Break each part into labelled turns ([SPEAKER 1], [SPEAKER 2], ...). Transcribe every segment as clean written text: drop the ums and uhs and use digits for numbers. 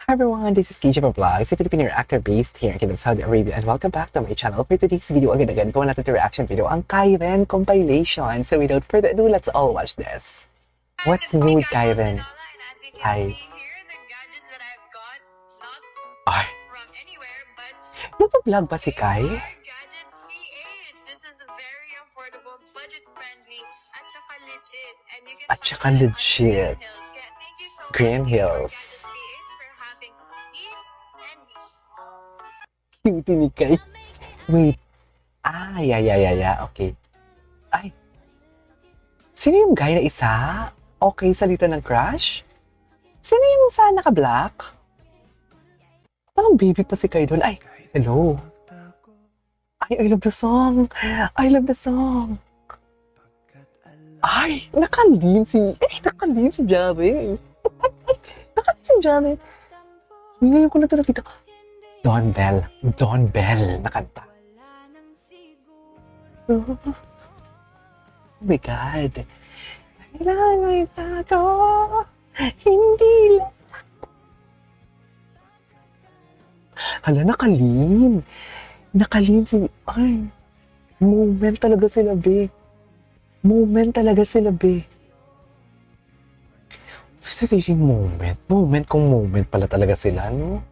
[SPEAKER 1] Hi everyone, this is KJ Vlogs, a Filipino reactor based here in Saudi Arabia, and welcome back to my channel. For today's video, agad-agad gawa natin ito reaction video, ang Kairen compilation. So without further ado, let's all watch this. What's new with Kairen? Hi. Ay. Nagpa-vlog ba si Kai? At saka legit. Green Hills. Cute ni Kai. Wait. Yeah. Okay. Ay. Sino yung guy na isa? Okay, salita ng crush? Sino yung sa naka-black? Parang baby pa si Kai doon. Ay, hello. I love the song. I love the song. Ay, nakalin si Jaren. Nakalin si Jaren. Ngayon ko na ito nakita. Don Bell na kanta. Oh my God. Kailangan ito. Hindi lang. Hala, nakalin. Nakalin si... Ay, moment talaga sila, be. Moment talaga sila, be. Sa feeling moment. Moment kung moment pala talaga sila, no?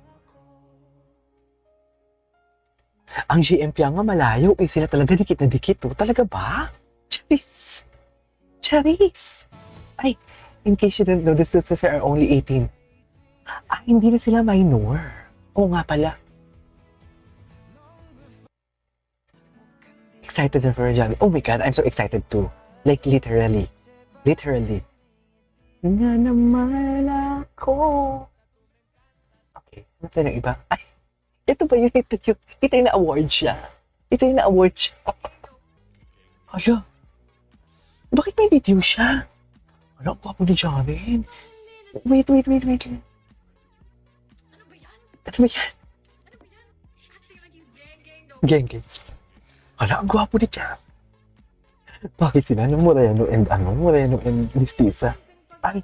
[SPEAKER 1] Ang GMP nga malayo, eh sila talaga dikit na dikit, oh. Talaga ba? Charis! Ay, in case you didn't know, the sisters are only 18. Ah, hindi na sila minor. Oo nga pala. Excited na for Johnny. Oh my God, I'm so excited too. Like literally. Literally. Nga naman ako. Okay, ano tayo ng iba? Ay! Ito ba yun? Ito yung na-award siya. Ito yung na-award siya. Hala. Bakit may video siya? Hala, ang gwapo ni Jaren. Wait. Ano ba yan? Geng. Hala, ang gwapo ni Jaren. Bakit sila? Moreno and Mistisa. Ay.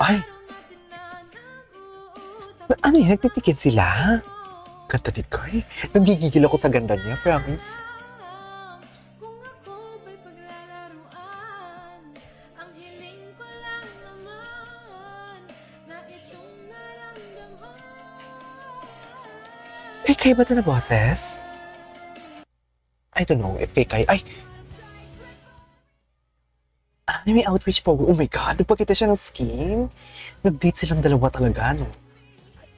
[SPEAKER 1] Ay! Ano yan? Nagtitikin sila? Ganda ni Kai. Nagigigil ako sa ganda niya, promise. Eh, Kai ba ito na boses? I don't know if Kai. Ay! May outreach po. Oh my God, nagpakita siya ng skin. Nag-date silang dalawa talaga, no?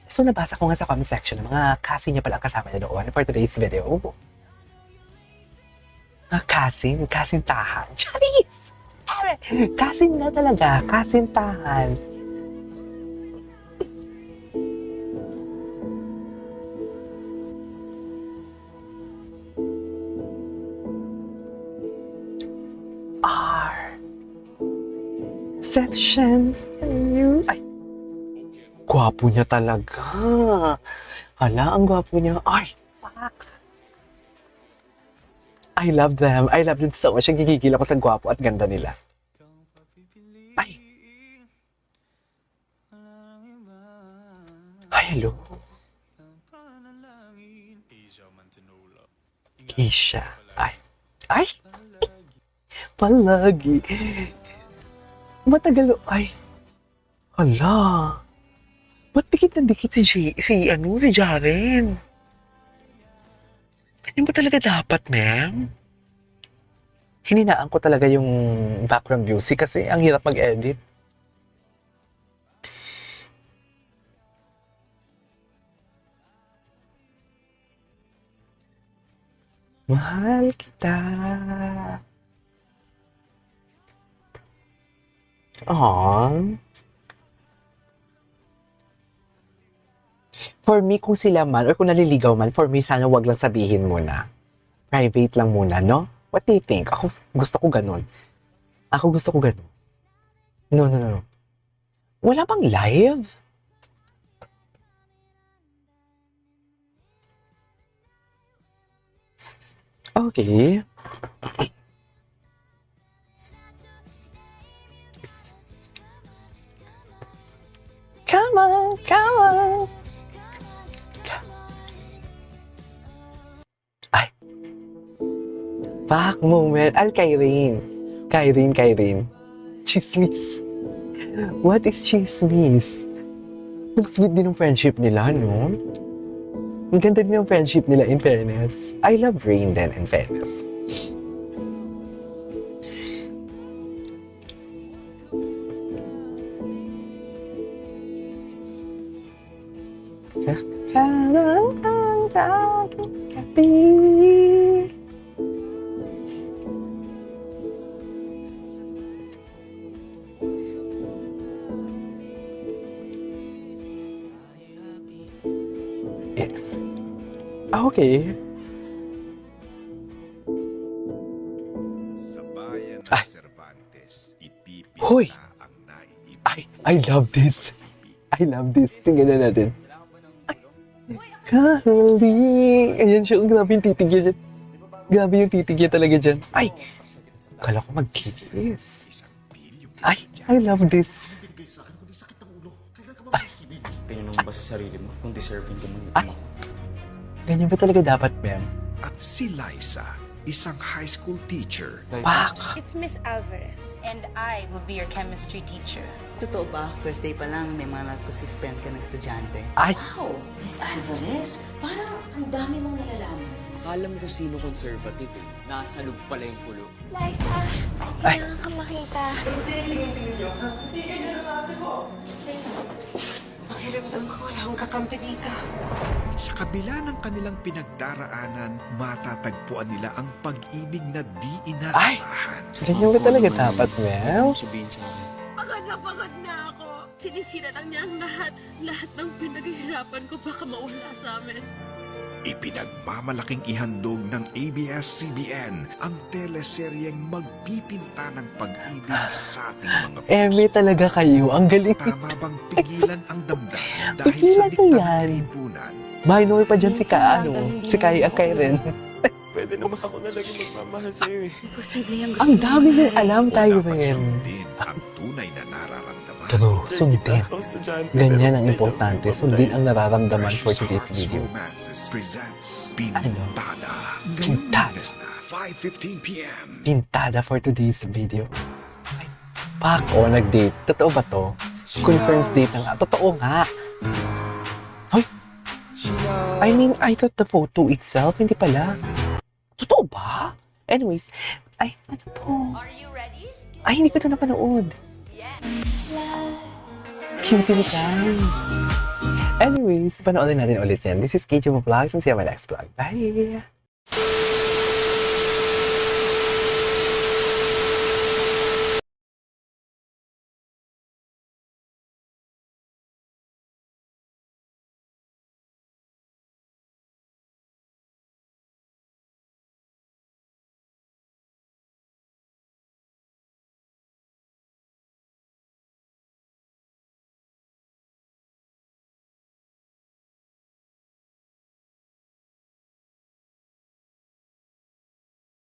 [SPEAKER 1] So, nabasa ko nga sa comment section ng mga kasi niya pala ang kasama niya doon for today's video. Kasintahan. Charis! Kasin na talaga, kasintahan. Section. Ay, gwapo niya talaga. Hala, ang gwapo niya. Ay, fuck. I love them so much. Gigigil ako sa gwapo at ganda nila. Ay. Ay, hello. Keisha. Ay. Palagi. Matagal, ay. Hala. Ba't dikit na dikit si Jaren? Ganyan ba talaga dapat, ma'am? Hininaan ko talaga yung background music kasi ang hirap mag-edit. Mahal kita. Aww. For me, kung sila man, or kung naliligaw man, for me, sana wag lang sabihin muna. Private lang muna, no? What do you think? Ako, gusto ko ganun. No. Wala bang live? Okay. Come on. Ay. Back moment. Kyrene. Kyrene. Chismis. What is chismis? Ang sweet din ng friendship nila, no? Ang ganda din ng friendship nila, in fairness. I love Rain then, in fairness. Kakalang ang aking gabi. Okay.
[SPEAKER 2] Sa bayan ng Cervantes,
[SPEAKER 1] Hoy!
[SPEAKER 2] ipipinta ang naiibig.
[SPEAKER 1] I love this. I love this. Tingnan na natin. Ay. Kali. Ayan siya. Ang grabe yung titig niya dyan. Grabe yung titig niya talaga dyan. Ay! Akala ko mag-kiss. Ay! I love this.
[SPEAKER 3] Tinanong mo ba sa sarili mo kung deserving ka mo?
[SPEAKER 1] Ay! Ganyan ba talaga dapat, ma'am?
[SPEAKER 2] At si Liza, isang high school teacher.
[SPEAKER 1] Pak!
[SPEAKER 4] It's Miss Alvarez.
[SPEAKER 5] And I will be your chemistry teacher.
[SPEAKER 6] Totoo ba? First day pa lang, may mga nagpa-suspend ka ng estudyante.
[SPEAKER 1] Ay!
[SPEAKER 7] Wow, Miss Alvarez, parang ang dami mong nalalaman.
[SPEAKER 3] Alam ko sino conservative eh. Nasa loob pala yung pulo.
[SPEAKER 4] Liza,
[SPEAKER 1] Ay.
[SPEAKER 4] kailangan kang makita.
[SPEAKER 6] Pakiramdam ko wala akong kakampi dito.
[SPEAKER 2] Sa kabila ng kanilang pinagdaraanan, matatagpuan nila ang pag-ibig na di inaasahan.
[SPEAKER 1] Ganyan ba talaga dapat, ma'am?
[SPEAKER 3] Sabihin sa akin.
[SPEAKER 8] Pagod na ako. Sinisira lang niya ang lahat ng pinaghihirapan ko baka mawala sa amin.
[SPEAKER 2] Ipinagmamalaking ihandog ng ABS-CBN ang teleseryeng magpipinta ng pag-ibig sa ating mga puso.
[SPEAKER 1] Eme talaga kayo. Ang galing.
[SPEAKER 2] Tama bang pigilan ang damdamin dahil sa
[SPEAKER 1] Pigilan ko
[SPEAKER 2] dikta
[SPEAKER 1] yan.
[SPEAKER 2] ng lipunan?
[SPEAKER 1] Minor pa dyan si si Kai at Kyrene.
[SPEAKER 3] Pwede naman ako na lagi magmamahal sa'yo eh.
[SPEAKER 4] Posible yung gusto
[SPEAKER 1] Ang dami mong alam,
[SPEAKER 2] Dapat
[SPEAKER 1] Kyrene.
[SPEAKER 2] sundin ang tunay na nararamdaman.
[SPEAKER 1] True, sundin.
[SPEAKER 3] Ako estudyante,
[SPEAKER 1] Ganyan
[SPEAKER 3] pero
[SPEAKER 1] ang
[SPEAKER 3] I
[SPEAKER 1] importante.
[SPEAKER 3] love you,
[SPEAKER 1] Sundin ang
[SPEAKER 3] guys.
[SPEAKER 1] nararamdaman for
[SPEAKER 2] Precious
[SPEAKER 1] today's
[SPEAKER 2] Hearts
[SPEAKER 1] video.
[SPEAKER 2] Romances presents
[SPEAKER 1] Ano?
[SPEAKER 2] Pintada.
[SPEAKER 1] Pintada.
[SPEAKER 2] Lunes na 5:15 p.m.
[SPEAKER 1] Pintada for today's video. Ay, Pak, nag-date. Totoo ba to? Confirms date na nga. Totoo nga. Hoy! I mean, I thought the photo itself, hindi pala. Totoo ba? Anyways, ay, ano to?
[SPEAKER 4] Are you ready?
[SPEAKER 1] Ay, hindi ko ito napanood. Cute ni Kai. Anyways, panoorin natin ulit yan. This is KJ Vlogs and see you on my next vlog. Bye!